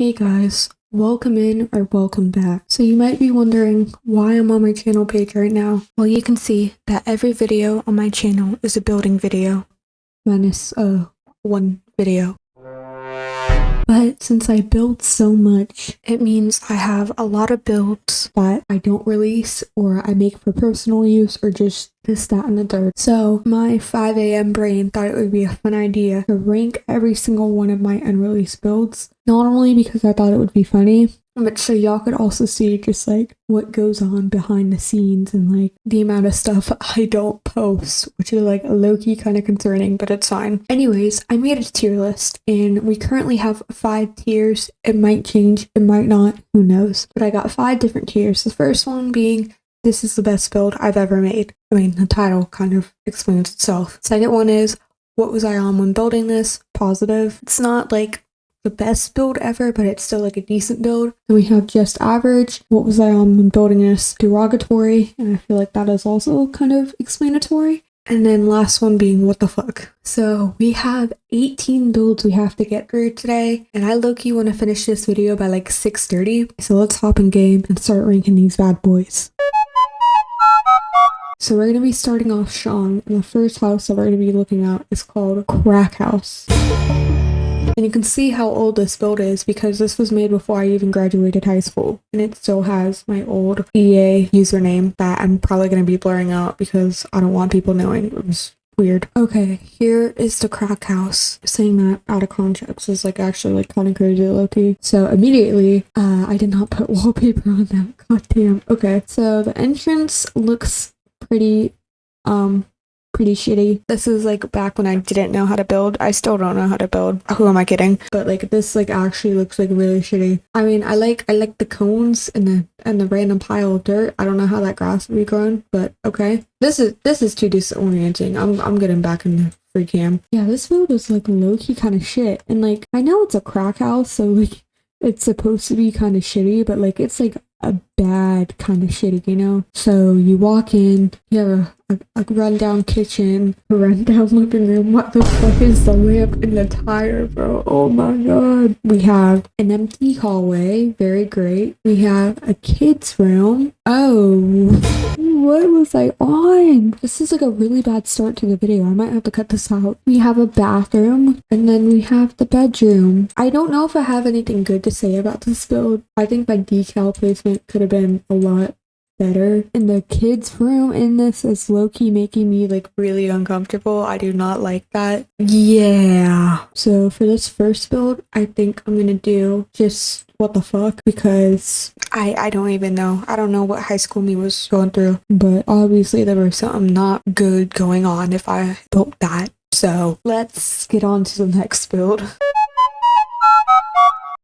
Hey guys, welcome in or welcome back. So you might be wondering why I'm on my channel page right now. Well, you can see that every video on my channel is a building video, minus one video. But since I build so much, it means I have a lot of builds that I don't release or I make for personal use or just this, that, and the third. So my 5 a.m. brain thought it would be a fun idea to rank every single one of my unreleased builds. Not only because I thought it would be funny, but so y'all could also see just like what goes on behind the scenes and like the amount of stuff I don't post, which is like low-key kind of concerning, but it's fine. Anyways, I made a tier list and we currently have 5 tiers. It might change, it might not, who knows. But I got 5 different tiers. The first one being, this is the best build I've ever made. I mean, the title kind of explains itself. Second one is, what was I on when building this? Positive. It's not like the best build ever, but it's still like a decent build. Then we have just average. What was I on when building this? Derogatory. And I feel like that is also kind of explanatory. And then last one being what the fuck. So we have 18 builds we have to get through today. And I low-key want to finish this video by like 6:30. So let's hop in game and start ranking these bad boys. So we're going to be starting off strong. And the first house that we're going to be looking at is called Crack House. And you can see how old this build is because this was made before I even graduated high school. And it still has my old EA username that I'm probably going to be blurring out because I don't want people knowing. It was weird. Okay, here is the Crack House. Saying that out of context is like actually like kind of crazy low-key. So immediately, I did not put wallpaper on that. God damn. Okay, so the entrance looks pretty shitty. This is like back when I didn't know how to build. I still don't know how to build. Who am I kidding? But like this like actually looks like really shitty. I mean, I like the cones and the random pile of dirt. I don't know how that grass would be growing, but okay. This is too disorienting. I'm getting back in the free cam. Yeah, this build is like low-key kind of shit. And like I know it's a crack house, so like it's supposed to be kind of shitty, but like it's like a bad kind of shitty, you know? So you walk in, you have a rundown kitchen, a rundown living room. What the fuck is the lamp in the tire, bro? Oh my god. We have an empty hallway. Very great. We have a kid's room. Oh, what was I on? This is like a really bad start to the video. I might have to cut this out. We have a bathroom and then we have the bedroom. I don't know if I have anything good to say about this build. I think my decal placement could have been a lot better. And the kids' room in this is low-key making me like really uncomfortable. I do not like that. Yeah. So for this first build, I think I'm gonna do just what the fuck, because I don't even know. I don't know what high school me was going through, but obviously there was something not good going on if I built that. So let's get on to the next build.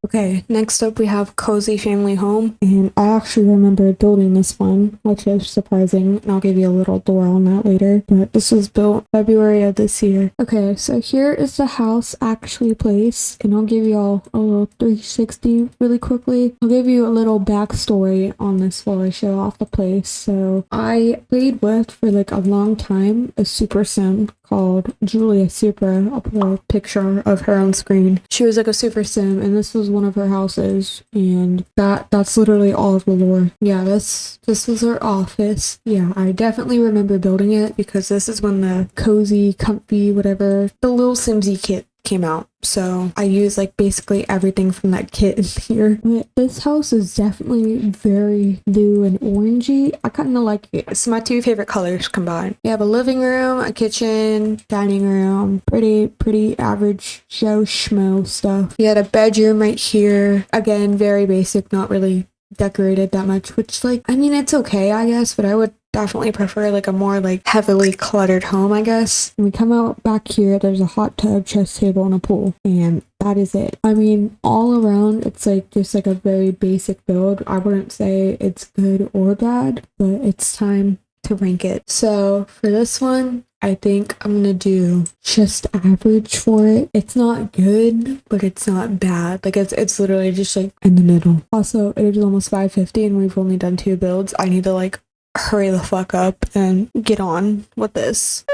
Okay, next up we have Cozy Family Home, and I actually remember building this one, which is surprising, and I'll give you a little door on that later, but this was built February of this year. Okay, so here is the house actually placed, and I'll give you all a little 360 really quickly. I'll give you a little backstory on this while I show off the place. So I played with, for like a long time, a super sim called Julia Supra. I'll put a picture of her on screen. She was like a super sim, and this was one of her houses, and that's literally all of the lore. Yeah, this was her office. Yeah, I definitely remember building it because this is when the cozy, comfy, whatever, the little Simsy kit came out. So I use like basically everything from that kit in here. But this house is definitely very blue and orangey. I kind of like it. It's my 2 favorite colors combined. You have a living room, a kitchen, dining room, pretty average Joe Schmo stuff. You had a bedroom right here. Again, very basic, not really decorated that much, which like, I mean, it's okay, I guess, but I would definitely prefer like a more like heavily cluttered home, I guess. When we come out back here, there's a hot tub, chest table, and a pool, and that is it. I mean, all around it's like just like a very basic build. I wouldn't say it's good or bad, but it's time to rank it. So for this one, I think I'm gonna do just average for it. It's not good, but it's not bad. Like it's literally just like in the middle. Also, it is almost 5:50 and we've only done 2 builds. I need to like hurry the fuck up and get on with this.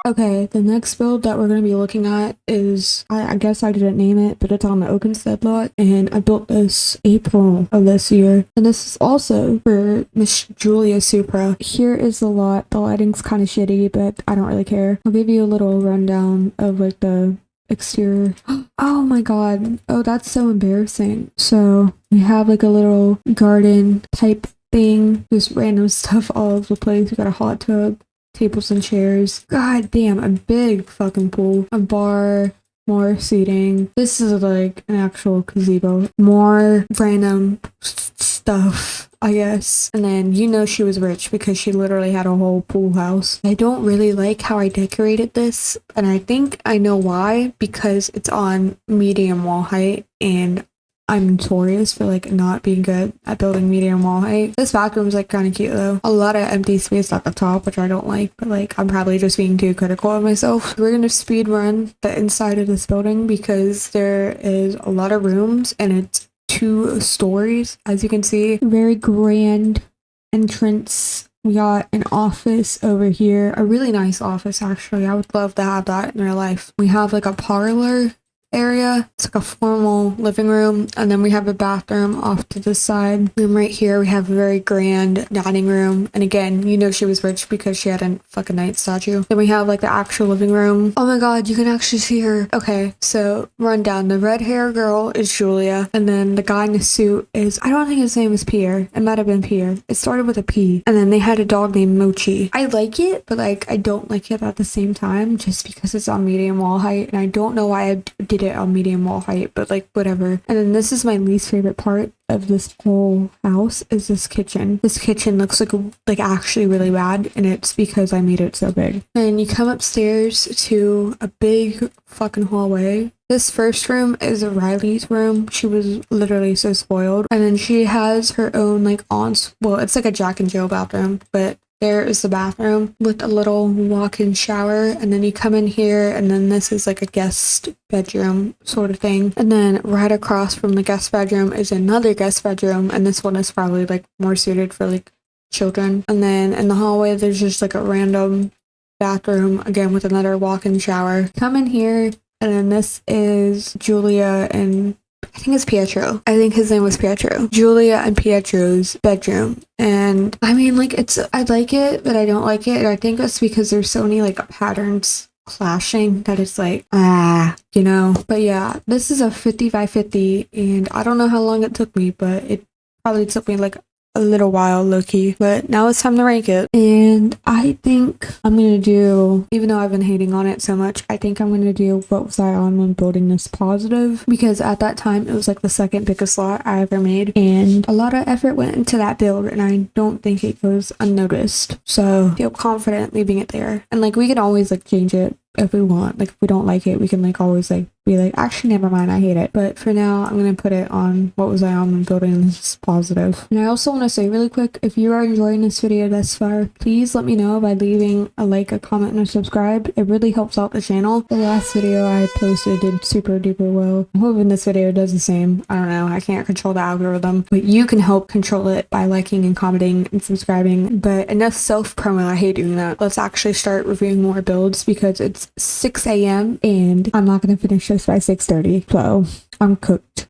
Okay, the next build that we're going to be looking at is, I guess I didn't name it, but it's on the Openstead lot, and I built this April of this year. And this is also for Miss Julia Supra. Here is the lot. The lighting's kind of shitty, but I don't really care. I'll give you a little rundown of like the exterior. Oh my god. Oh, that's so embarrassing. So we have like a little garden type thing, just random stuff all over the place. We got a hot tub, tables and chairs. God damn, a big fucking pool, a bar, more seating. This is like an actual gazebo. More random stuff, I guess. And then you know she was rich because she literally had a whole pool house. I don't really like how I decorated this, and I think I know why, because it's on medium wall height, and I'm notorious for like not being good at building medium wall height. This bathroom's like kind of cute though. A lot of empty space at the top, which I don't like, but like I'm probably just being too critical of myself. We're gonna speed run the inside of this building because there is a lot of rooms and it's 2 stories, as you can see. Very grand entrance. We got an office over here, a really nice office actually. I would love to have that in real life. We have like a parlor area. It's like a formal living room, and then we have a bathroom off to the side. And right here we have a very grand dining room, and again, you know she was rich because she had a fucking knight statue. Then we have like the actual living room. Oh my god, you can actually see her. Okay, so rundown. The red hair girl is Julia, and then the guy in the suit is, I don't think his name is Pierre. It might have been Pierre. It started with a P. And then they had a dog named Mochi. I like it, but like I don't like it at the same time, just because it's on medium wall height, and I don't know why I did it on medium wall height, but like whatever. And then this is my least favorite part of this whole house, is this kitchen. This kitchen looks like actually really bad, and it's because I made it so big. And you come upstairs to a big fucking hallway. This first room is Riley's room. She was literally so spoiled. And then she has her own like well, it's like a Jack and Jill bathroom, but there is the bathroom with a little walk-in shower, and then you come in here, and then this is like a guest bedroom sort of thing. And then right across from the guest bedroom is another guest bedroom, and this one is probably like more suited for like children. And then in the hallway there's just like a random bathroom, again with another walk-in shower. Come in here, and then this is Julia and I think it's Pietro. I think his name was Pietro. Julia and Pietro's bedroom. And I mean, like, I like it, but I don't like it. And I think it's because there's so many like patterns clashing that it's like, you know. But yeah, this is a 50 by 50, and I don't know how long it took me, but it probably took me like a little while, low-key. But now it's time to rank it, and I think I'm gonna do, even though I've been hating on it so much, I think I'm gonna do what was I on when building this positive, because at that time it was like the second biggest lot I ever made, and a lot of effort went into that build, and I don't think it goes unnoticed. So I feel confident leaving it there, and like we can always like change it if we want. Like if we don't like it, we can like always like be like, actually never mind, I hate it. But for now, I'm gonna put it on what was I on when building this positive. And I also want to say really quick, if you are enjoying this video thus far, please let me know by leaving a like, a comment, and a subscribe. It really helps out the channel. The last video I posted did super duper well. I'm hoping this video does the same. I don't know, I can't control the algorithm, but you can help control it by liking and commenting and subscribing. But enough self promo, I hate doing that. Let's actually start reviewing more builds, because it's 6 a.m. and I'm not gonna finish this by 6:30, so I'm cooked.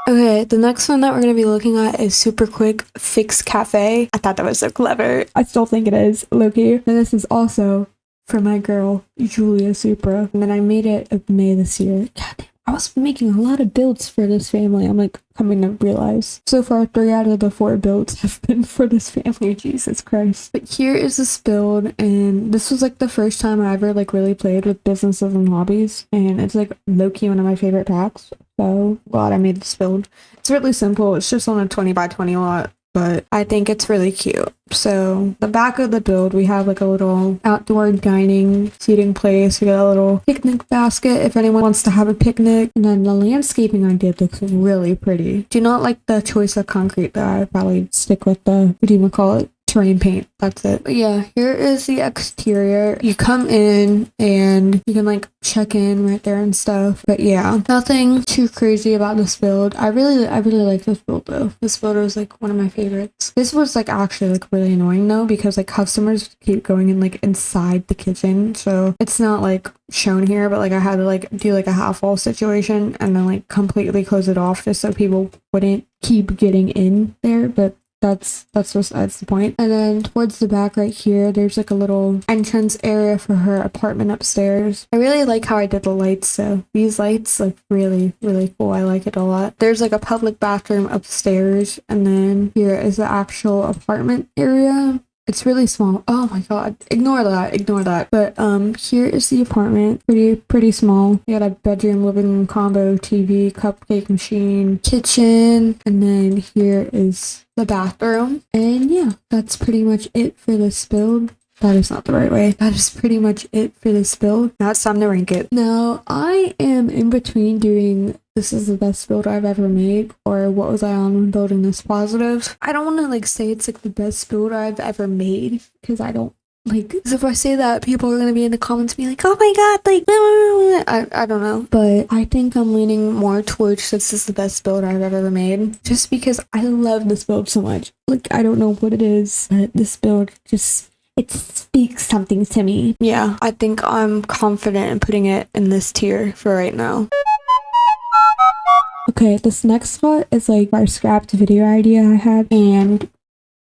Okay, the next one that we're going to be looking at is Super Quick Fix Cafe. I thought that was so clever. I still think it is, low-key. And this is also for my girl, Julia Supra. And then I made it in May this year. God damn, I was making a lot of builds for this family. I'm like coming to realize. So far, 3 out of the 4 builds have been for this family. Jesus Christ. But here is this build, and this was like the first time I ever like really played with businesses and hobbies. And it's like low-key one of my favorite packs. So glad I made this build. It's really simple. It's just on a 20 by 20 lot, but I think it's really cute. So the back of the build, we have like a little outdoor dining seating place. We got a little picnic basket if anyone wants to have a picnic. And then the landscaping I did looks really pretty. Do not like the choice of concrete though. I probably stick with the, what do you call it, terrain paint. That's it. But yeah, here is the exterior. You come in and you can like check in right there and stuff. But yeah, nothing too crazy about this build. I really like this build though. This build was like one of my favorites. This was like actually like really annoying though, because like customers keep going in like inside the kitchen, so it's not like shown here, but like I had to like do like a half wall situation and then like completely close it off just so people wouldn't keep getting in there. But that's the point. And then towards the back right here, there's like a little entrance area for her apartment upstairs. I really like how I did the lights, so these lights look really cool. I like it a lot. There's like a public bathroom upstairs, and then here is the actual apartment area. It's really small. Oh my god. Ignore that. But here is the apartment. Pretty small. You got a bedroom, living room combo, TV, cupcake machine, kitchen, and then here is the bathroom. And yeah, that's pretty much it for this build. That is not the right way. That is pretty much it for this build. Now it's time to rank it. Now, I am in between doing this is the best build I've ever made, or what was I on when building this positive. I don't want to like say it's like the best build I've ever made, because I don't like, because if I say that, people are going to be in the comments being like, oh my god, like, I don't know. But I think I'm leaning more towards this is the best build I've ever made, just because I love this build so much. Like, I don't know what it is, but this build just, it speaks something to me. Yeah, I think I'm confident in putting it in this tier for right now. Okay, this next spot is like our scrapped video idea I had, and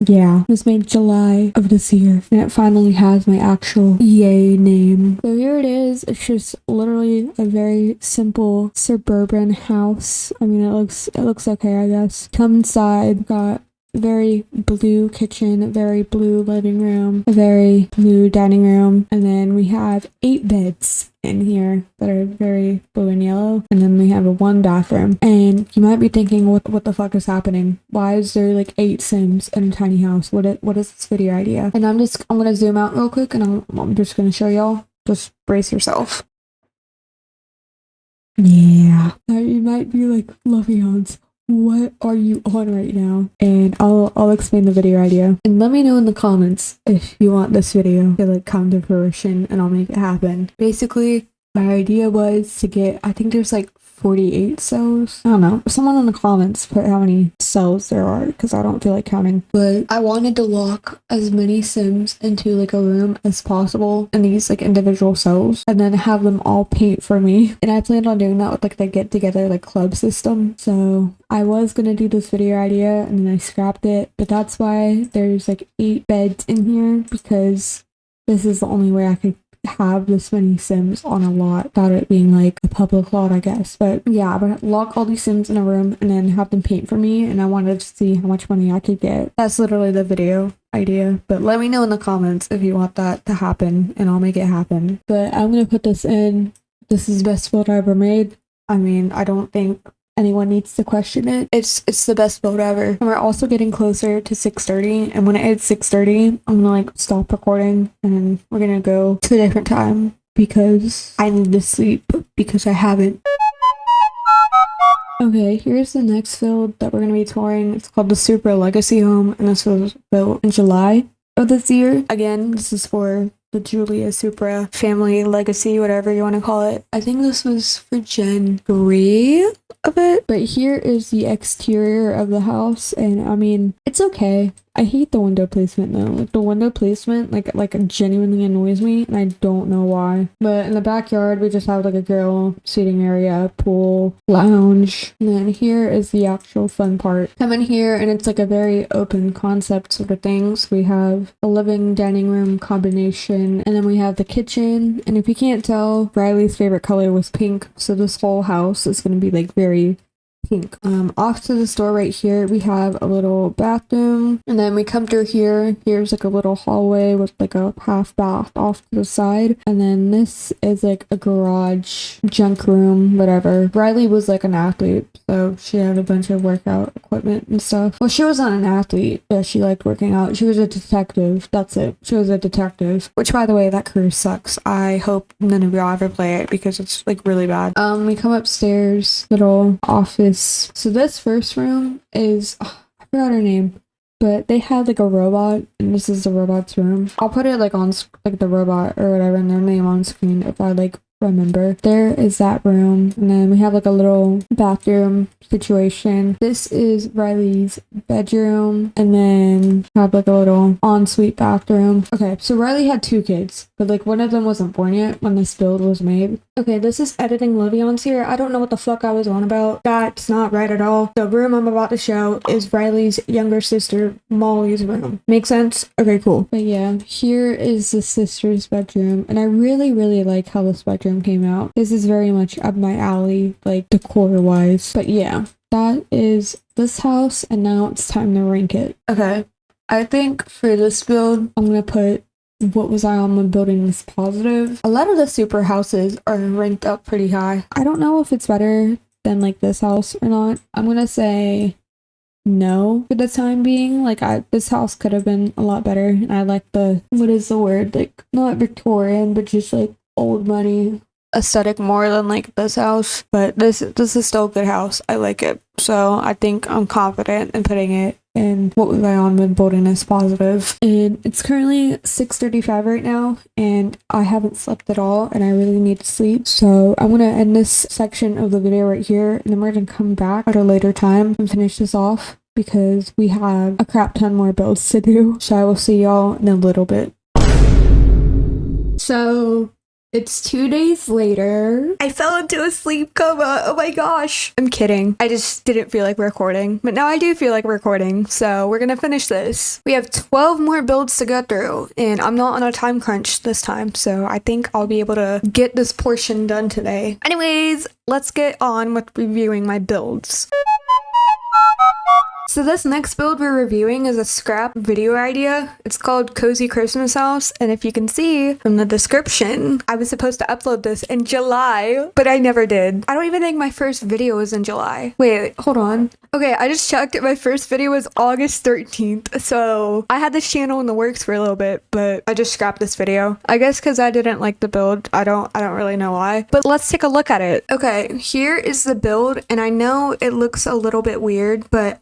yeah, it was made July of this year, and it finally has my actual EA name. So here it is. It's just literally a very simple suburban house. I mean, it looks okay, I guess. Come inside, got very blue kitchen, very blue living room, a very blue dining room, and then we have 8 beds in here that are very blue and yellow, and then we have a 1 bathroom. And you might be thinking, what the fuck is happening? Why is there like 8 Sims in a tiny house? What is this video idea? And I'm gonna zoom out real quick, and I'm just gonna show y'all. Just brace yourself. Yeah. Now you might be like, luvions, what are you on right now? And I'll explain the video idea, and let me know in the comments if you want this video to like come to fruition, and I'll make it happen. Basically, my idea was to get, I think there's like 48 cells. I don't know. Someone in the comments put how many cells there are, because I don't feel like counting. But I wanted to lock as many Sims into like a room as possible in these like individual cells, and then have them all paint for me. And I planned on doing that with like the get together like club system. So I was gonna do this video idea, and then I scrapped it. But that's why there's like 8 beds in here, because this is the only way I could have this many Sims on a lot without it being like a public lot, I guess. But yeah, I'm gonna lock all these Sims in a room and then have them paint for me, and I wanted to see how much money I could get. That's literally the video idea, but let me know in the comments if you want that to happen, and I'll make it happen. But I'm gonna put this in. This is the best build I ever made. I mean, I don't think anyone needs to question it. It's the best build ever. And we're also getting closer to 6:30, and when it hits 6:30, I'm gonna like stop recording, and we're gonna go to a different time, because I need to sleep, because I haven't. Okay, here's the next build that we're gonna be touring. It's called the Super Legacy Home, and this was built in July of this year. Again, this is for the Julia Supra family legacy, whatever you want to call it. I think this was for Gen 3 of it. But here is the exterior of the house, and I mean, it's okay. I hate the window placement though. Like, the window placement like genuinely annoys me, and I don't know why. But in the backyard, we just have like a grill, seating area, pool, lounge. And then here is the actual fun part. Come in here, and it's like a very open concept sort of thing. So we have a living dining room combination, and then we have the kitchen. And if you can't tell, Riley's favorite color was pink, so this whole house is going to be like very pink. Off to the store right here, we have a little bathroom, and then we come through here. Here's like a little hallway with like a half bath off to the side, and then this is like a garage, junk room, whatever. Riley was like an athlete, so she had a bunch of workout equipment and stuff. Well, she wasn't an athlete, but she liked working out. She was a detective. That's it. She was a detective, which, by the way, that career sucks. I hope none of y'all ever play it, because it's like really bad. We come upstairs, little office. So this first room is, I forgot her name. but they had like a robot, and this is the robot's room. I'll put it like on like the robot or whatever and their name on screen if I like remember. There is that room, and then we have like a little bathroom situation. This is Riley's bedroom, and then have like a little ensuite bathroom. Okay, so Riley had 2 kids, but like one of them wasn't born yet when this build was made. Okay, this is editing luvions here. I don't know what the fuck I was on about. That's not right at all. The room I'm about to show is Riley's younger sister Molly's room. Make sense? Okay, cool. But yeah, here is the sister's bedroom, and I really like how this bedroom came out. This is very much up my alley, like decor wise. But yeah, that is this house, and now it's time to rank it. Okay, I think for this build, I'm gonna put what was I on when building this positive. A lot of the super houses are ranked up pretty high. I don't know if it's better than like this house or not. I'm gonna say no for the time being. Like this house could have been a lot better, and I like the, what is the word, like not Victorian but just like old money aesthetic more than like this house. But this is still a good house. I like it, so I think I'm confident in putting it in what was I on when building this positive. And it's currently 6:35 right now, and I haven't slept at all, and I really need to sleep. So I'm gonna end this section of the video right here, and then we're gonna come back at a later time and finish this off because we have a crap ton more builds to do. So I will see y'all in a little bit. So it's 2 days later. I fell into a sleep coma. Oh my gosh. I'm kidding. I just didn't feel like recording. But now I do feel like recording. So we're gonna finish this. We have 12 more builds to go through, and I'm not on a time crunch this time. So I think I'll be able to get this portion done today. Anyways, let's get on with reviewing my builds. So this next build we're reviewing is a scrap video idea. It's called Cozy Christmas House, and if you can see from the description, I was supposed to upload this in July, but I never did. I don't even think my first video was in July. Wait, hold on. Okay, I just checked. My first video was August 13th, so I had this channel in the works for a little bit, but I just scrapped this video. I guess because I didn't like the build. I don't really know why, but let's take a look at it. Okay, here is the build, and I know it looks a little bit weird, but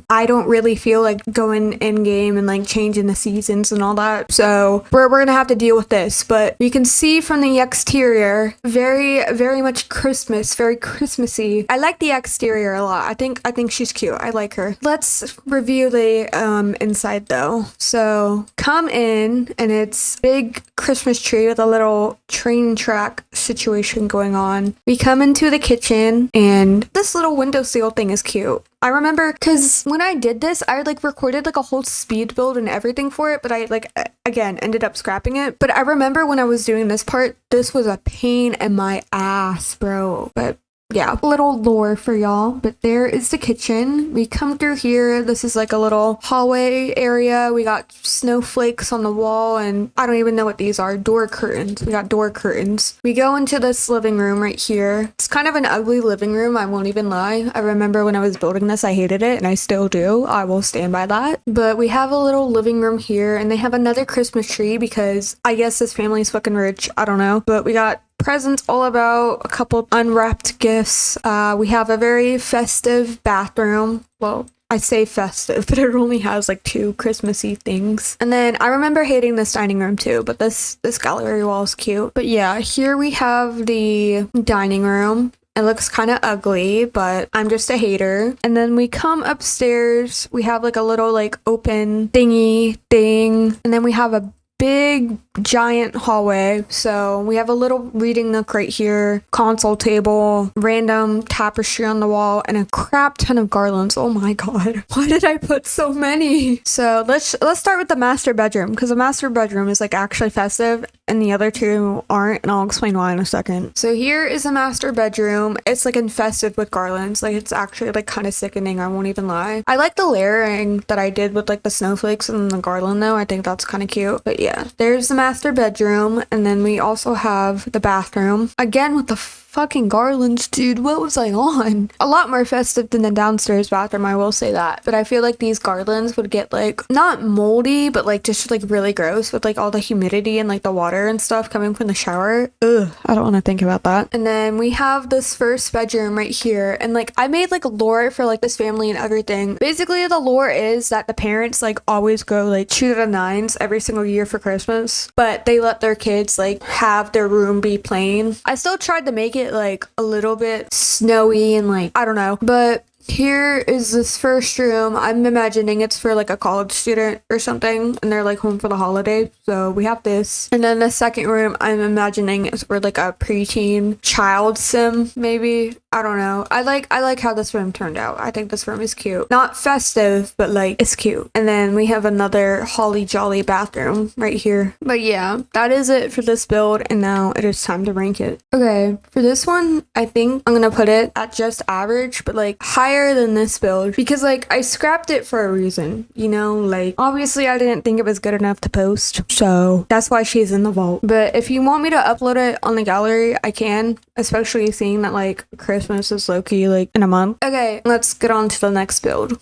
I don't really feel like going in game and like changing the seasons and all that, so we're gonna have to deal with this. But you can see from the exterior, very much Christmas, very Christmassy. I like the exterior a lot. I think she's cute. I like her. Let's review the inside though. So come in, and it's big Christmas tree with a little train track situation going on. We come into the kitchen, and this little windowsill thing is cute. I remember because when I did this, I like recorded like a whole speed build and everything for it, but I like again ended up scrapping it. But I remember when I was doing this part, this was a pain in my ass, bro. But yeah, a little lore for y'all. But there is the kitchen. We come through here. This is like a little hallway area. We got snowflakes on the wall, and I don't even know what these are. Door curtains. We got door curtains. We go into this living room right here. It's kind of an ugly living room, I won't even lie. I remember when I was building this, I hated it, and I still do. I will stand by that. But we have a little living room here, and they have another Christmas tree because I guess this family's fucking rich. I don't know. But we got presents all about, a couple unwrapped gifts. We have a very festive bathroom. Well, I say festive, but it only has like 2 Christmassy things. And then I remember hating this dining room too, but this gallery wall is cute. But yeah, here we have the dining room. It looks kind of ugly, but I'm just a hater. And then we come upstairs. We have like a little like open thingy thing. And then we have a big giant hallway. So we have a little reading nook right here, console table, random tapestry on the wall, and a crap ton of garlands. Oh my god, why did I put so many? So let's start with the master bedroom, because the master bedroom is like actually festive and the other 2 aren't, and I'll explain why in a second. So here is the master bedroom. It's like infested with garlands. Like it's actually like kind of sickening, I won't even lie. I like the layering that I did with like the snowflakes and the garland though. I think that's kind of cute. But yeah, there's the master bedroom, and then we also have the bathroom, again with the fucking garlands, dude. What was I on? A lot more festive than the downstairs bathroom, I will say that. But I feel like these garlands would get like not moldy, but like just like really gross with like all the humidity and like the water and stuff coming from the shower. Ugh, I don't want to think about that. And then we have this first bedroom right here, and like I made like a lore for like this family and everything. Basically, the lore is that the parents like always go like 2 to the 9s every single year for Christmas, but they let their kids like have their room be plain. I still tried to make it like a little bit snowy and like I don't know, but here is this first room. I'm imagining it's for like a college student or something, and they're like home for the holidays. So we have this. And then the second room, I'm imagining is for like a preteen child sim, maybe. I don't know. I like how this room turned out. I think this room is cute. Not festive, but like it's cute. And then we have another holly jolly bathroom right here. But yeah, that is it for this build, and now it is time to rank it. Okay, for this one, I think I'm gonna put it at just average, but like higher than this build, because like I scrapped it for a reason, you know, like obviously I didn't think it was good enough to post, so that's why she's in the vault. But if you want me to upload it on the gallery, I can, especially seeing that like Christmas is low-key like in a month. Okay, let's get on to the next build.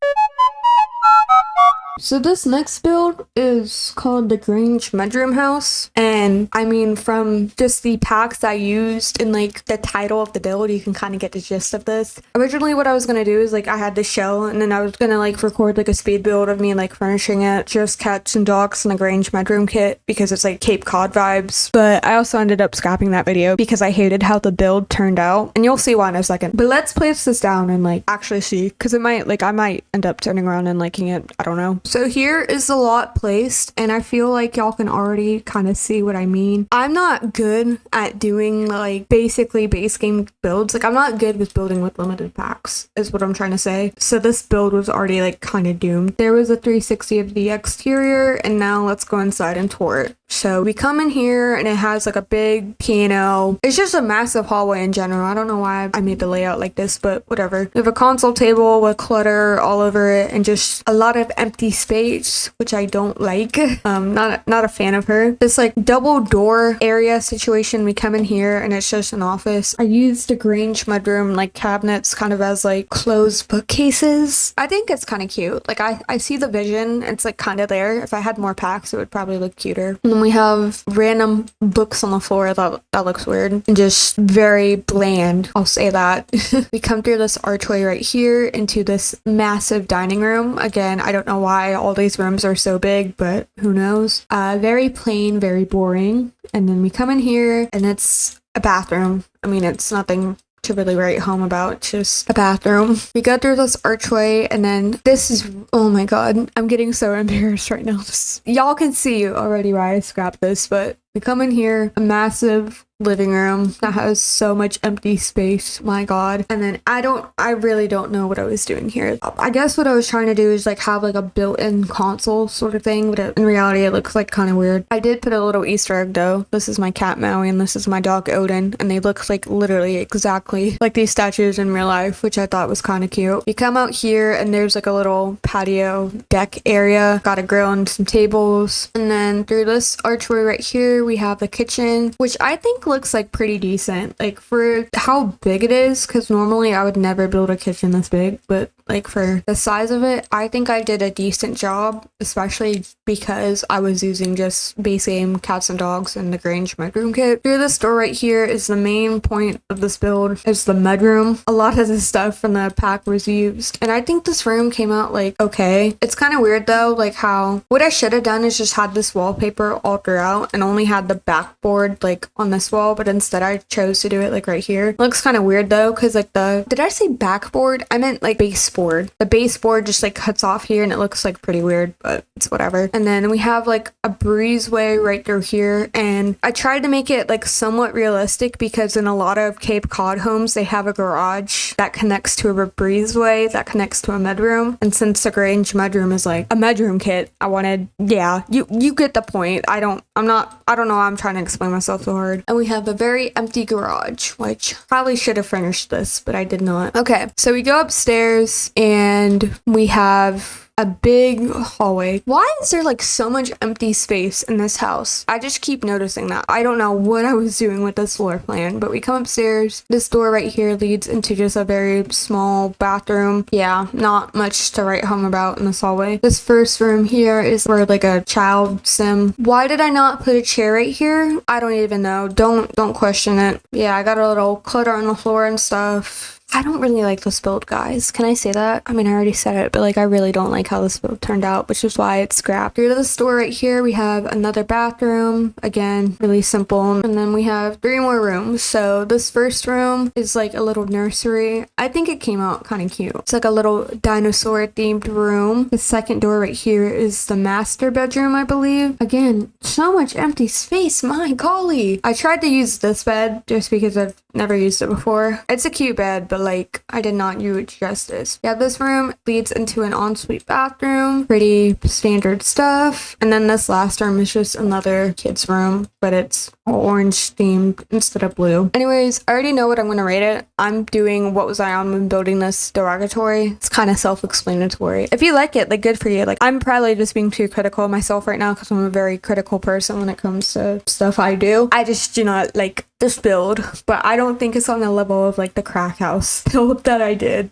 So this next build is called the Grange Bedroom House, and I mean from just the packs I used and like the title of the build, you can kind of get the gist of this. Originally what I was gonna do is like I had the shell, and then I was gonna like record like a speed build of me like furnishing it, just cats and dogs and the Grange bedroom kit, because it's like Cape Cod vibes. But I also ended up scrapping that video because I hated how the build turned out, and you'll see why in a second. But let's place this down and like actually see, because it might like I might end up turning around and liking it. I don't know. So here is the lot placed, and I feel like y'all can already kind of see what I mean. I'm not good at doing like basically base game builds. Like I'm not good with building with limited packs is what I'm trying to say. So this build was already like kind of doomed. There was a 360 of the exterior, and now let's go inside and tour it. So we come in here and it has like a big piano. It's just a massive hallway in general. I don't know why I made the layout like this, but whatever. We have a console table with clutter all over it and just a lot of empty space, which I don't like. Not a fan of her. This like double door area situation, we come in here and it's just an office. I used the Grange mudroom like cabinets kind of as like closed bookcases. I think it's kind of cute. Like I see the vision. It's like kind of there. If I had more packs, it would probably look cuter. And then we have random books on the floor. That looks weird and just very bland. I'll say that. We come through this archway right here into this massive dining room. Again, I don't know why all these rooms are so big, but who knows? Very plain, very boring. And then we come in here and it's a bathroom. I mean, it's nothing to really write home about, just a bathroom. We go through this archway, and then this is, oh my god, I'm getting so embarrassed right now. Y'all can see already why I scrapped this, but we come in here, a massive living room that has so much empty space, my god. And then I really don't know what I was doing here. I guess what I was trying to do is like have like a built-in console sort of thing, but in reality it looks like kind of weird. I did put a little Easter egg though. This is my cat Maui and this is my dog Odin, and they look like literally exactly like these statues in real life, which I thought was kind of cute. You come out here and there's like a little patio deck area, got a grill and some tables, and then through this archway right here we have the kitchen, which I think looks like pretty decent, like for how big it is, because normally I would never build a kitchen this big, but like for the size of it, I think I did a decent job, especially because I was using just base game cats and dogs and the Grange mudroom kit. Through this door right here is the main point of this build. It's the mudroom. A lot of the stuff from the pack was used, and I think this room came out like okay. It's kind of weird though, like how what I should have done is just had this wallpaper all throughout and only had the backboard like on this wall, but instead I chose to do it like right here. It looks kind of weird though, because like did I say backboard? I meant like baseboard. The baseboard just like cuts off here and it looks like pretty weird, but it's whatever. And then we have like a breezeway right through here, and I tried to make it like somewhat realistic because in a lot of Cape Cod homes they have a garage that connects to a breezeway that connects to a bedroom, and since the Grange bedroom is like a bedroom kit, I wanted, yeah, you get the point. I don't know why I'm trying to explain myself so hard. And we have a very empty garage, which probably should have furnished this, but I did not. Okay, so we go upstairs and we have a big hallway. Why is there like so much empty space in this house? I just keep noticing that. I don't know what I was doing with this floor plan, but we come upstairs. This door right here leads into just a very small bathroom. Yeah, not much to write home about in this hallway. This first room here is for like a child sim. Why did I not put a chair right here? I don't even know. Don't question it. Yeah, I got a little clutter on the floor and stuff. I don't really like this build, guys. Can I say that? I mean, I already said it, but like I really don't like how this build turned out, which is why it's scrapped. Through this door right here, we have another bathroom. Again, really simple. And then we have 3 more rooms. So this first room is like a little nursery. I think it came out kind of cute. It's like a little dinosaur themed room. The second door right here is the master bedroom, I believe. Again, so much empty space. My golly. I tried to use this bed just because I've never used it before. It's a cute bed, but like I did not do it justice. Yeah, this room leads into an ensuite bathroom. Pretty standard stuff. And then this last room is just another kid's room, but it's orange themed instead of blue. Anyways, I already know what I'm going to rate it. I'm doing what was I on when building this derogatory. It's kind of self-explanatory. If you like it, like good for you. Like I'm probably just being too critical of myself right now because I'm a very critical person when it comes to stuff I do. I just do not like this build, but I don't think it's on the level of like the crack house build that I did.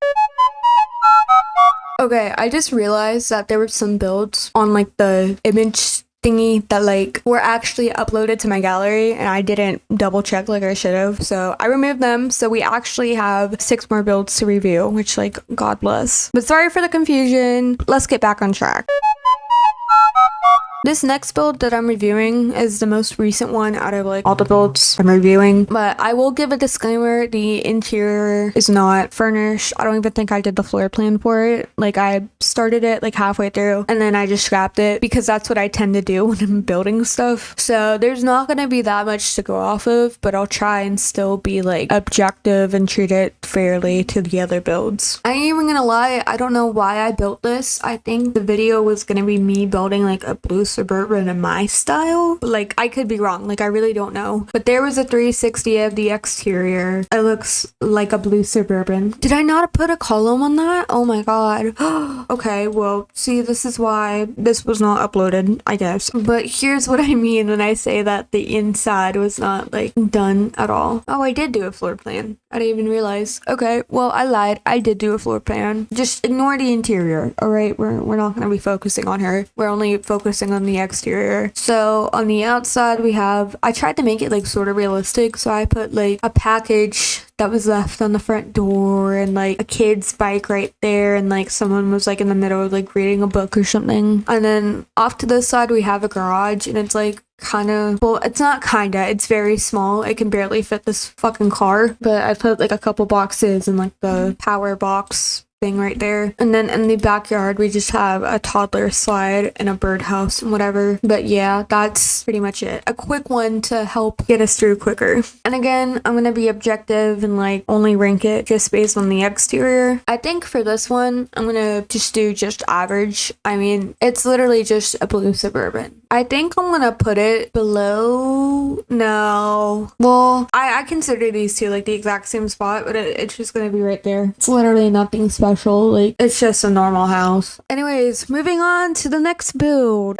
Okay, I just realized that there were some builds on like the image thingy that like were actually uploaded to my gallery and I didn't double check like I should have, so I removed them. So we actually have 6 more builds to review, which like God bless. But sorry for the confusion. Let's get back on track. This next build that I'm reviewing is the most recent one out of like all the builds I'm reviewing, but I will give a disclaimer. The interior is not furnished. I don't even think I did the floor plan for it. Like I started it like halfway through and then I just scrapped it because that's what I tend to do when I'm building stuff. So there's not going to be that much to go off of, but I'll try and still be like objective and treat it fairly to the other builds. I ain't even gonna lie, I don't know why I built this. I think the video was gonna be me building like a blue Suburban in my style, but like I could be wrong. Like I really don't know, but there was a 360 of the exterior. It looks like a blue Suburban. Did I not put a column on that? Oh my god. Okay, well see, this is why this was not uploaded, I guess. But here's what I mean when I say that the inside was not like done at all. Oh, I did do a floor plan. I didn't even realize. Okay, well I lied. I did do a floor plan. Just ignore the interior. All right, we're not going to be focusing on her. We're only focusing on the exterior. So on the outside we have, I tried to make it like sort of realistic, so I put like a package that was left on the front door and like a kid's bike right there, and like someone was like in the middle of like reading a book or something. And then off to this side we have a garage, and it's like kind of, well, it's not kinda, it's very small. It can barely fit this fucking car, but I put like a couple boxes and like the power box thing right there. And then in the backyard we just have a toddler slide and a birdhouse and whatever. But yeah, that's pretty much it. A quick one to help get us through quicker. And again, I'm gonna be objective and like only rank it just based on the exterior. I think for this one I'm gonna just do just average. I mean, it's literally just a blue Suburban. I think I'm gonna put it below, no, well, I consider these two like the exact same spot, but it's just gonna be right there. It's literally nothing special, like it's just a normal house. Anyways, moving on to the next build.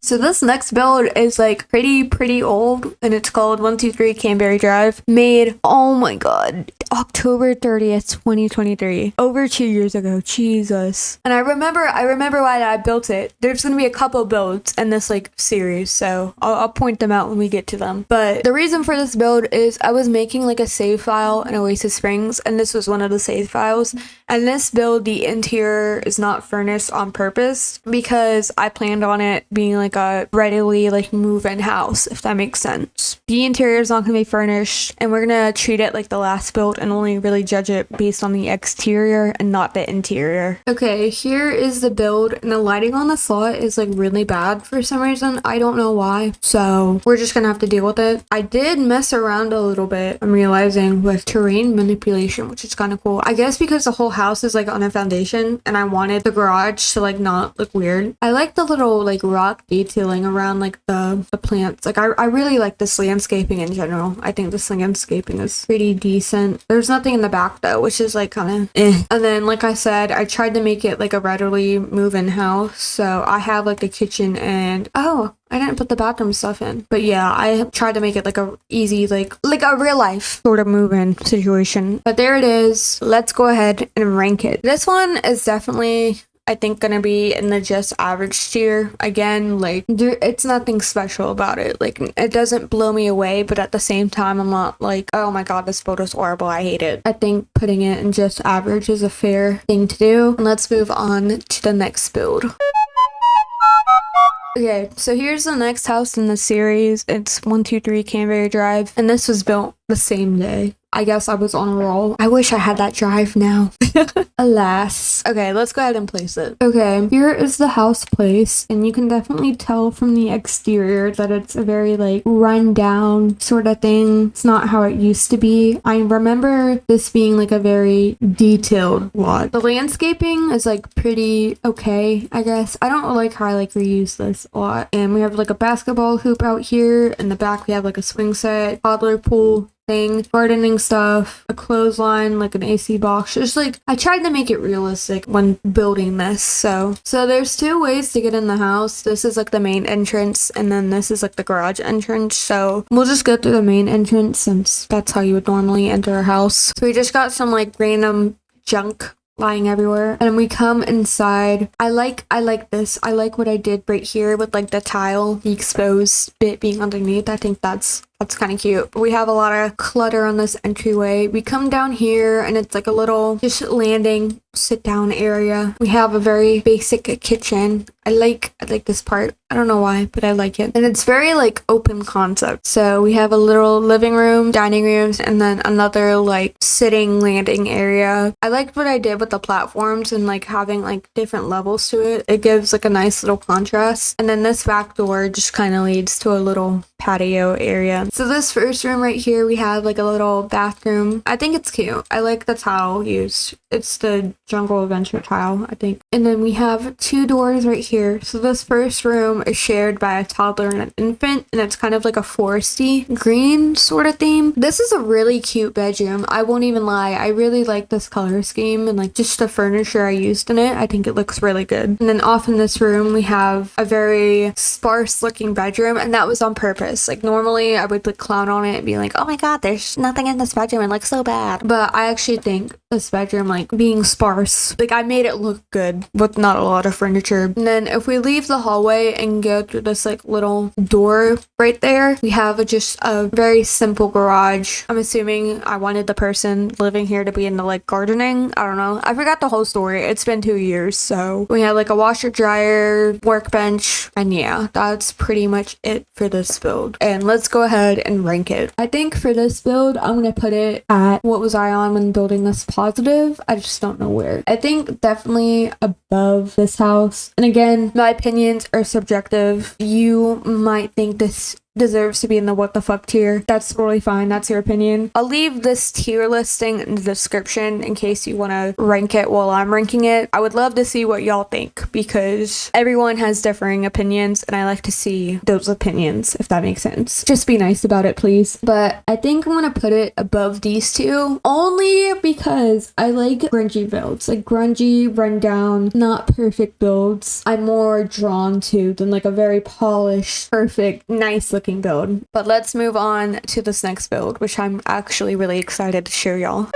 So this next build is like pretty old, and it's called 123 Canberry Drive. Made, oh my god, October 30th, 2023. Over 2 years ago. Jesus. And I remember why I built it. There's gonna be a couple builds in this like series, so I'll point them out when we get to them. But the reason for this build is I was making like a save file in Oasis Springs, and this was one of the save files. And this build, the interior is not furnished on purpose because I planned on it being like a readily like move-in house, if that makes sense. The interior is not going to be furnished, and we're going to treat it like the last build and only really judge it based on the exterior and not the interior. Okay, here is the build, and the lighting on the slot is like really bad for some reason. I don't know why, so we're just gonna have to deal with it. I did mess around a little bit, I'm realizing, with terrain manipulation, which is kind of cool. I guess because the whole house is like on a foundation and I wanted the garage to like not look weird. I like the little like rock detail detailing around like the plants. Like I really like this landscaping in general. I think this landscaping is pretty decent. There's nothing in the back though, which is like kind of And then like I said, I tried to make it like a readily move-in house. So I have like the kitchen and I didn't put the bathroom stuff in. But yeah, I tried to make it like a easy, like a real life sort of move-in situation. But there it is. Let's go ahead and rank it. This one is definitely, I think, gonna be in the just average tier. Again, like it's nothing special about it. Like it doesn't blow me away, but at the same time, I'm not like, oh my god, this photo's horrible, I hate it. I think putting it in just average is a fair thing to do. And let's move on to the next build. Okay, so here's the next house in the series. It's 123 Canberra Drive, and this was built the same day. I guess I was on a roll. I wish I had that drive now. Alas. Okay, let's go ahead and place it. Okay, here is the house place, and you can definitely tell from the exterior that it's a very like run down sort of thing. It's not how it used to be. I remember this being like a very detailed lot. The landscaping is like pretty okay, I guess. I don't like how I like reuse this a lot. And we have like a basketball hoop out here. In the back we have like a swing set, toddler pool thing, gardening stuff, a clothesline, like an AC box. Just like I tried to make it realistic when building this. So there's two ways to get in the house. This is like the main entrance, and then this is like the garage entrance. So we'll just go through the main entrance since that's how you would normally enter a house. So we just got some like random junk lying everywhere, and we come inside. I like this. I like what I did right here with like the tile, the exposed bit being underneath. I think that's kind of cute. But we have a lot of clutter on this entryway. We come down here and it's like a little just landing sit down area. We have a very basic kitchen. I like this part. I don't know why, but I like it. And it's very like open concept. So we have a little living room, dining rooms, and then another like sitting landing area. I liked what I did with the platforms and like having like different levels to it. It gives like a nice little contrast. And then this back door just kind of leads to a little patio area. So this first room right here, we have like a little bathroom. I think it's cute. I like the tile used. It's the Jungle Adventure tile, I think. And then we have two doors right here. So this first room is shared by a toddler and an infant, and it's kind of like a foresty green sort of theme. This is a really cute bedroom. I won't even lie. I really like this color scheme and like just the furniture I used in it. I think it looks really good. And then off in this room, we have a very sparse looking bedroom, and that was on purpose. Like normally I would like clown on it and be like, oh my god, there's nothing in this bedroom, it looks so bad. But I actually think this bedroom, like being sparse, like I made it look good with not a lot of furniture. And then if we leave the hallway and go through this like little door right there, we have just a very simple garage. I'm assuming I wanted the person living here to be into like gardening. I don't know. I forgot the whole story. It's been 2 years. So we have like a washer dryer, workbench, and yeah, that's pretty much it for this build. And let's go ahead and rank it. I think for this build, I'm gonna put it at, what was I on when building this? Positive. I just don't know where. I think definitely above this house. And again, my opinions are subjective. You might think this deserves to be in the what the fuck tier. That's totally fine. That's your opinion. I'll leave this tier listing in the description in case you want to rank it while I'm ranking it. I would love to see what y'all think because everyone has differing opinions and I like to see those opinions, if that makes sense. Just be nice about it, please. But I think I'm gonna put it above these two only because I like grungy builds, like grungy, rundown, not perfect builds. I'm more drawn to than like a very polished, perfect, nice looking build. But let's move on to this next build, which I'm actually really excited to show y'all.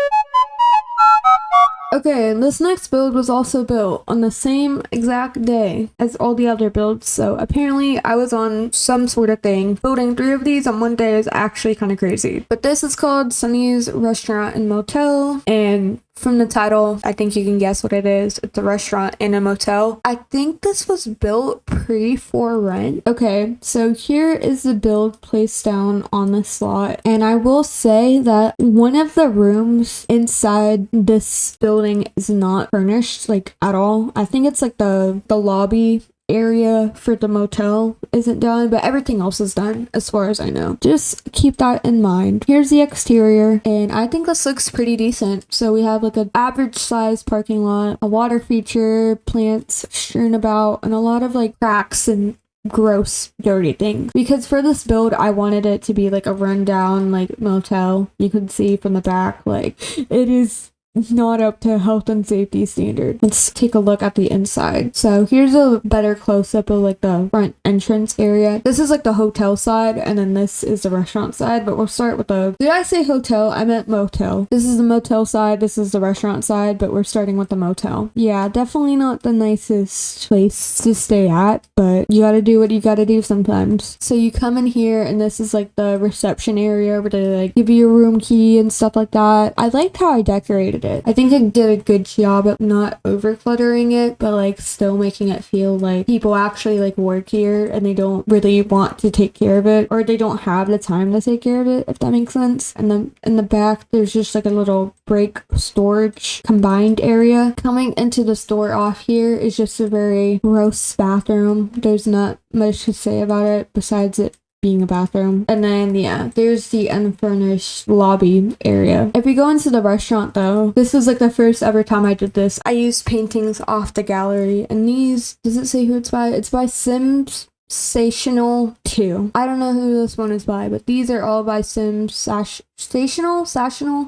Okay, this next build was also built on the same exact day as all the other builds, so apparently I was on some sort of thing. Building 3 of these on one day is actually kind of crazy. But this is called Sunny's Restaurant and Motel, and from the title, I think you can guess what it is. It's a restaurant and a motel. I think this was built for rent. Okay, so here is the build placed down on the slot. And I will say that one of the rooms inside this building is not furnished, like at all. I think it's like the lobby area for the motel isn't done, but everything else is done as far as I know. Just keep that in mind. Here's the exterior, and I think this looks pretty decent. So we have like an average size parking lot, a water feature, plants strewn about, and a lot of like cracks and gross, dirty things. Because for this build, I wanted it to be like a rundown, like motel. You can see from the back, like it is not up to health and safety standard. Let's take a look at the inside. So here's a better close-up of like the front entrance area. This is like the hotel side, and then this is the restaurant side, but we'll start with the, did I say hotel? I meant motel. This is the motel side, this is the restaurant side, but we're starting with the motel. Yeah, definitely not the nicest place to stay at, but you gotta do what you gotta do sometimes. So you come in here, and this is like the reception area where they like give you a room key and stuff like that. I liked how I decorated it. I think I did a good job of not over cluttering it, but like still making it feel like people actually like work here and they don't really want to take care of it, or they don't have the time to take care of it, if that makes sense. And then in the back, there's just like a little break storage combined area. Coming into the store off here is just a very gross bathroom. There's not much to say about it besides it being a bathroom. And then yeah, there's the unfurnished lobby area. If we go into the restaurant though, this was like the first ever time I did this. I used paintings off the gallery, and these, does it say who it's by? It's by Sensational 2. I don't know who this one is by, but these are all by Sational?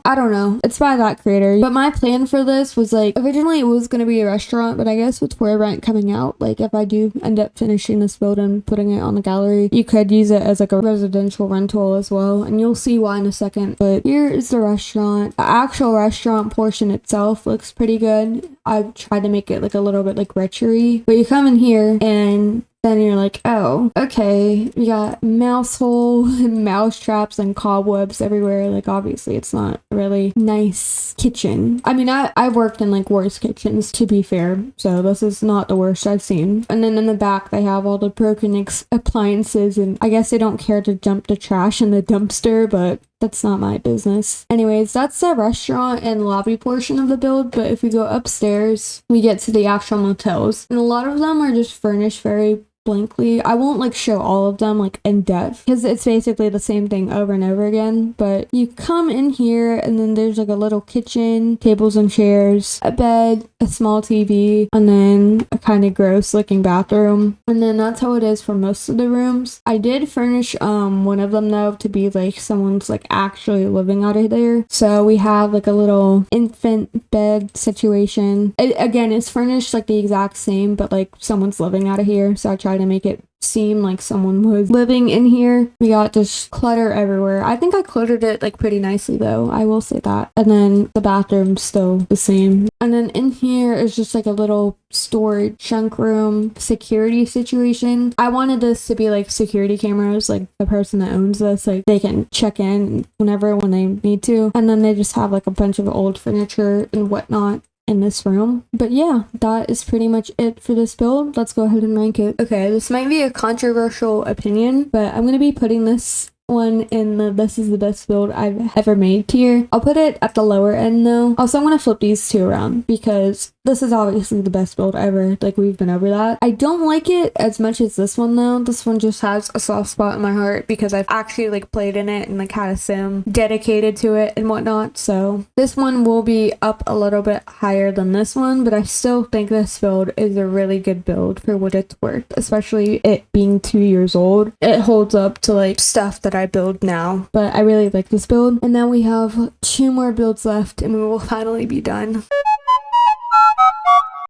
I don't know. It's by that creator. But my plan for this was like, originally it was going to be a restaurant, but I guess with For Rent coming out, like if I do end up finishing this build and putting it on the gallery, you could use it as like a residential rental as well, and you'll see why in a second. But here is the restaurant. The actual restaurant portion itself looks pretty good. I've tried to make it like a little bit like retro-y, but you come in here and then you're like, oh, okay, we got mouse hole and mouse traps and cobwebs everywhere. Like, obviously, it's not a really nice kitchen. I mean, I've worked in, like, worse kitchens, to be fair, so this is not the worst I've seen. And then in the back, they have all the broken appliances, and I guess they don't care to dump the trash in the dumpster, but that's not my business. Anyways, that's the restaurant and lobby portion of the build, but if we go upstairs, we get to the actual motels. And a lot of them are just furnished very blankly. I won't like show all of them like in depth because it's basically the same thing over and over again, but you come in here and then there's like a little kitchen, tables and chairs, a bed, a small TV, and then a kind of gross looking bathroom. And then that's how it is for most of the rooms. I did furnish one of them though to be like someone's like actually living out of there. So we have like a little infant bed situation. Again, it's furnished like the exact same, but like someone's living out of here. So I try to make it seem like someone was living in here. We got just clutter everywhere. I think I cluttered it like pretty nicely though, I will say that. And then the bathroom's still the same. And then in here is just like a little storage junk room security situation. I wanted this to be like security cameras, like the person that owns this, like they can check in whenever when they need to. And then they just have like a bunch of old furniture and whatnot in this room. But yeah, that is pretty much it for this build. Let's go ahead and rank it. Okay, this might be a controversial opinion, but I'm gonna be putting this one in the this is the best build I've ever made tier. I'll put it at the lower end though. Also, I'm gonna flip these two around because this is obviously the best build ever. Like, we've been over that. I don't like it as much as this one though. This one just has a soft spot in my heart because I've actually like played in it and like had a sim dedicated to it and whatnot. So this one will be up a little bit higher than this one, but I still think this build is a really good build for what it's worth, especially it being 2 years old. It holds up to like stuff that I build now, but I really like this build. And now we have 2 more builds left and we will finally be done.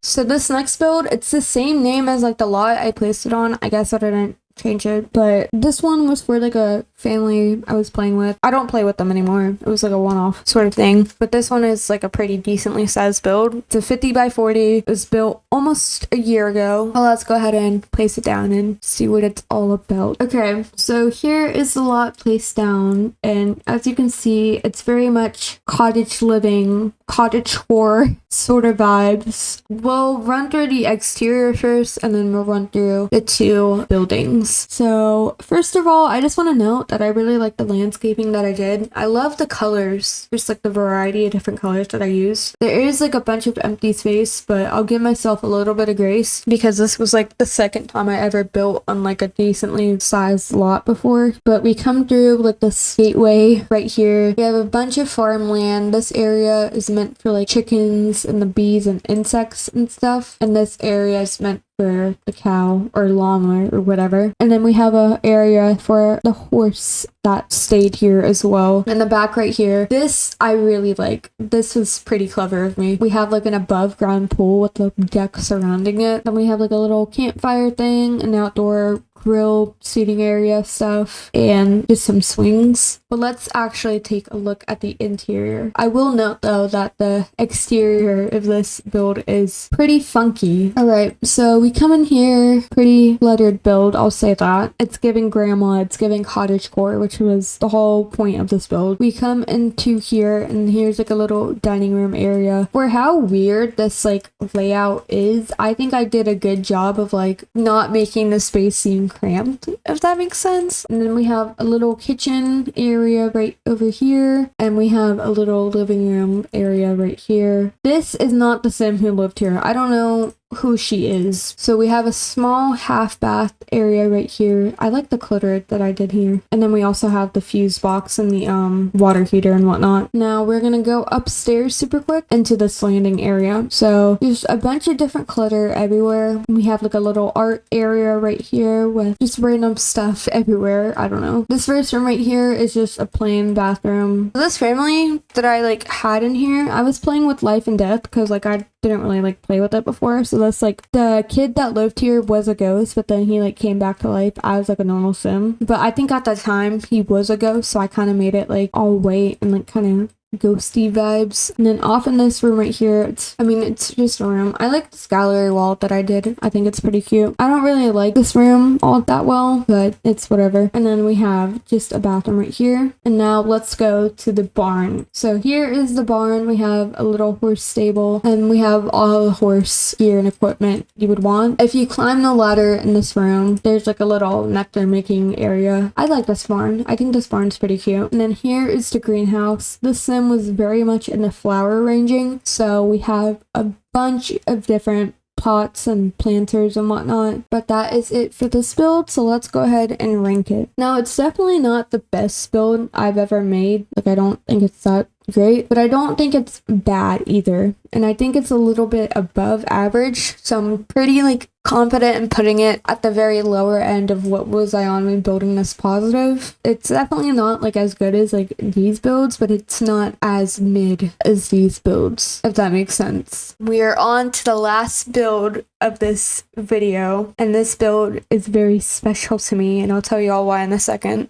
So this next build, it's the same name as like the lot I placed it on. I guess I didn't change it, but this one was for like a family I was playing with. I don't play with them anymore. It was like a one-off sort of thing, but this one is like a pretty decently sized build. It's a 50 by 40. It was built almost a year ago. Well, let's go ahead and place it down and see what it's all about. Okay, so here is the lot placed down, and as you can see, it's very much cottage living, cottage core sort of vibes. We'll run through the exterior first, and then we'll run through the 2 buildings. So first of all, I just want to note that I really like the landscaping that I did. I love the colors, just like the variety of different colors that I used. There is like a bunch of empty space, but I'll give myself a little bit of grace because this was like the second time I ever built on like a decently sized lot before. But we come through like this gateway right here. We have a bunch of farmland. This area is meant for like chickens and the bees and insects and stuff, and this area is meant for the cow or llama or whatever. And then we have a area for the horse that stayed here as well. In the back right here, this I really like. This was pretty clever of me. We have like an above ground pool with the deck surrounding it. Then we have like a little campfire thing, an outdoor grill seating area stuff, and just some swings. But let's actually take a look at the interior. I will note though that the exterior of this build is pretty funky. Alright, so we come in here, pretty lettered build, I'll say that. It's giving grandma, it's giving cottagecore, which was the whole point of this build. We come into here, and here's like a little dining room area. For how weird this like layout is, I think I did a good job of like not making the space seem cramped, if that makes sense. And then we have a little kitchen area right over here, and we have a little living room area right here. This is not the sim who lived here. I don't know who she is. So we have a small half bath area right here. I like the clutter that I did here. And then we also have the fuse box and the water heater and whatnot. Now we're gonna go upstairs super quick into this landing area. So there's a bunch of different clutter everywhere. We have like a little art area right here with just random stuff everywhere. I don't know. This first room right here is just a plain bathroom. This family that I like had in here, I was playing with Life and Death because like I didn't really like play with it before. So that's like the kid that lived here was a ghost, but then he like came back to life as like a normal sim. But I think at that time he was a ghost, so I kind of made it like all white and like kind of ghosty vibes. And then off in this room right here, it's just a room. I like this gallery wall that I did. I think it's pretty cute. I don't really like this room all that well, but it's whatever. And then we have just a bathroom right here. And now let's go to the barn. So here is the barn. We have a little horse stable, and we have all the horse gear and equipment you would want. If you climb the ladder in this room, there's like a little nectar making area. I like this barn. I think this barn's pretty cute. And then here is the greenhouse. This sim was very much in the flower ranging, so we have a bunch of different pots and planters and whatnot, but that is it for this build. So let's go ahead and rank it. Now it's definitely not the best build I've ever made. Like I don't think it's that great, but I don't think it's bad either, and I think it's a little bit above average, so I'm pretty like confident in putting it at the very lower end of what was I on when building this positive. It's definitely not like as good as like these builds, but it's not as mid as these builds, if that makes sense. We are on to the last build of this video, and this build is very special to me, and I'll tell you all why in a second.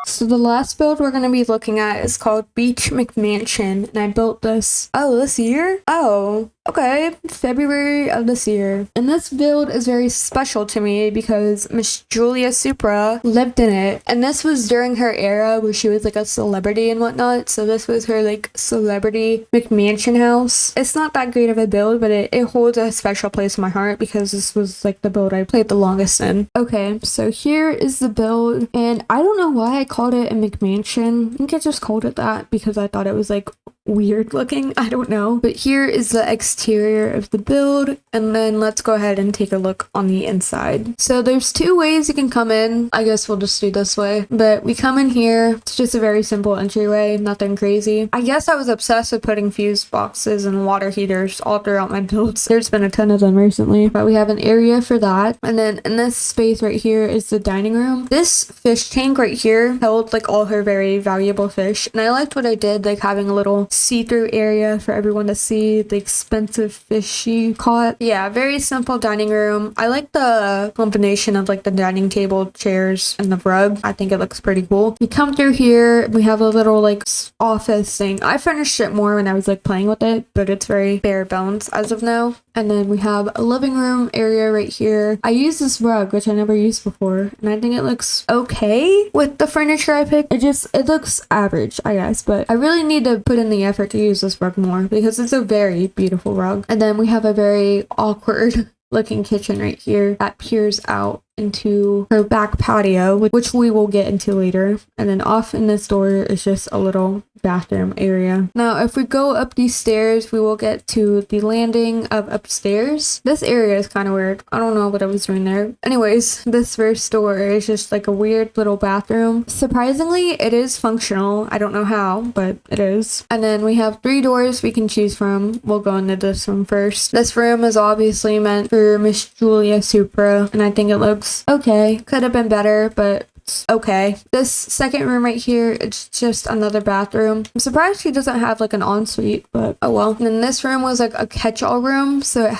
So the last build we're going to be looking at is called Beach McMansion, and I built this, this year? Okay, February of this year. And this build is very special to me because Miss Julia Supra lived in it. And this was during her era where she was like a celebrity and whatnot. So this was her like celebrity McMansion house. It's not that great of a build, but it holds a special place in my heart because this was like the build I played the longest in. Okay, so here is the build. And I don't know why I called it a McMansion. I think I just called it that because I thought it was like weird looking. I don't know. But here is the exterior of the build, and then let's go ahead and take a look on the inside. So there's two ways you can come in. I guess we'll just do this way. But we come in here. It's just a very simple entryway, nothing crazy. I guess I was obsessed with putting fuse boxes and water heaters all throughout my builds. There's been a ton of them recently. But we have an area for that. And then in this space right here is the dining room. This fish tank right here held like all her very valuable fish. And I liked what I did, like having a little see-through area for everyone to see the expensive fish she caught. Yeah, very simple dining room. I like the combination of like the dining table, chairs, and the rug. I think it looks pretty cool. We come through here, we have a little like office thing. I finished it more when I was like playing with it, but it's very bare bones as of now. And then we have a living room area right here. I use this rug, which I never used before, and I think it looks okay with the furniture I picked. It looks average, I guess, but I really need to put in the effort to use this rug more because it's a very beautiful rug. And then we have a very awkward looking kitchen right here that peers out into her back patio, which we will get into later. And then off in this door is just a little bathroom area. Now, if we go up these stairs, we will get to the landing of upstairs. This area is kind of weird. I don't know what I was doing there. Anyways, this first door is just like a weird little bathroom. Surprisingly, it is functional. I don't know how, but it is. And then we have 3 doors we can choose from. We'll go into this one first. This room is obviously meant for Miss Julia Supra, and I think it looks okay. Could have been better, but okay. This second room right here, it's just another bathroom. I'm surprised she doesn't have like an ensuite, but oh well. And then this room was like a catch-all room, so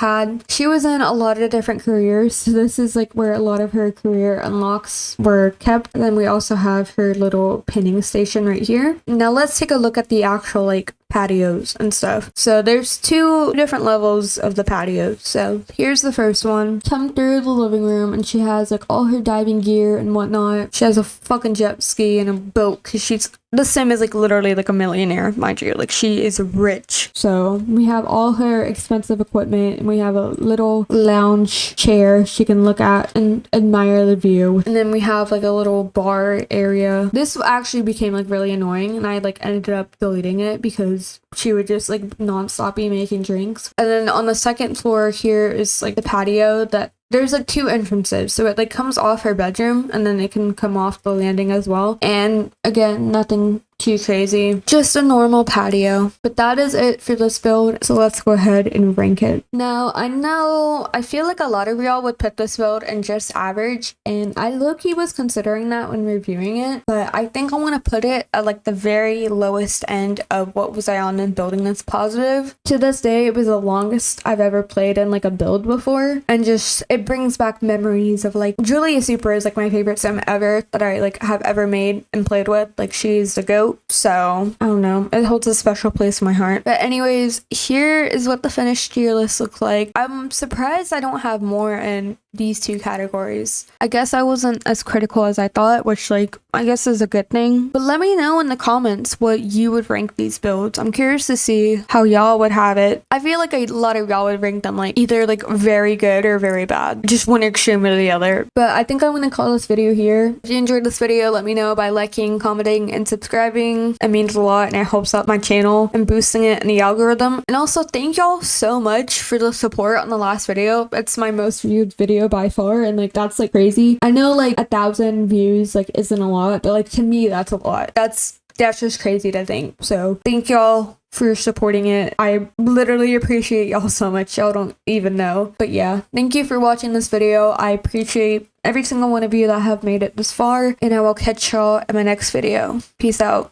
she was in a lot of different careers, so this is like where a lot of her career unlocks were kept. And then we also have her little pinning station right here. Now let's take a look at the actual like patios and stuff. So there's 2 different levels of the patios. So here's the first one. Come through the living room, and she has like all her diving gear and whatnot. She has a fucking jet ski and a boat, because the sim is like literally like a millionaire, mind you. Like, she is rich. So we have all her expensive equipment, and we have a little lounge chair she can look at and admire the view. And then we have like a little bar area. This actually became like really annoying, and I like ended up deleting it because she would just like non-stop be making drinks. And then on the second floor here is like the patio that there's like 2 entrances, so it like comes off her bedroom, and then it can come off the landing as well. And again, nothing too crazy, just a normal patio. But that is it for this build, so let's go ahead and rank it. Now, I feel like a lot of y'all would put this build in just average, and I low-key was considering that when reviewing it, but I think I want to put it at like the very lowest end of what was I on in building this positive. To this day, it was the longest I've ever played in like a build before, and just it brings back memories of like Julia Supra is like my favorite sim ever that I like have ever made and played with. Like, she's the goat. So I don't know, it holds a special place in my heart. But anyways, here is what the finished tier list looks like. I'm surprised I don't have more in these 2 categories. I guess I wasn't as critical as I thought, which like I guess is a good thing. But let me know in the comments what you would rank these builds. I'm curious to see how y'all would have it. I feel like a lot of y'all would rank them like either like very good or very bad, just one extreme or the other. But I think I'm gonna call this video here. If you enjoyed this video, let me know by liking, commenting, and subscribing. It means a lot, and it helps out my channel and boosting it in the algorithm. And also, thank y'all so much for the support on the last video. It's my most viewed video by far, and like that's like crazy. I know like 1,000 views like isn't a lot, but like to me that's a lot. That's just crazy to think. So thank y'all for supporting it. I literally appreciate y'all so much. Y'all don't even know. But yeah, thank you for watching this video. I appreciate every single one of you that have made it this far, and I will catch y'all in my next video. Peace out.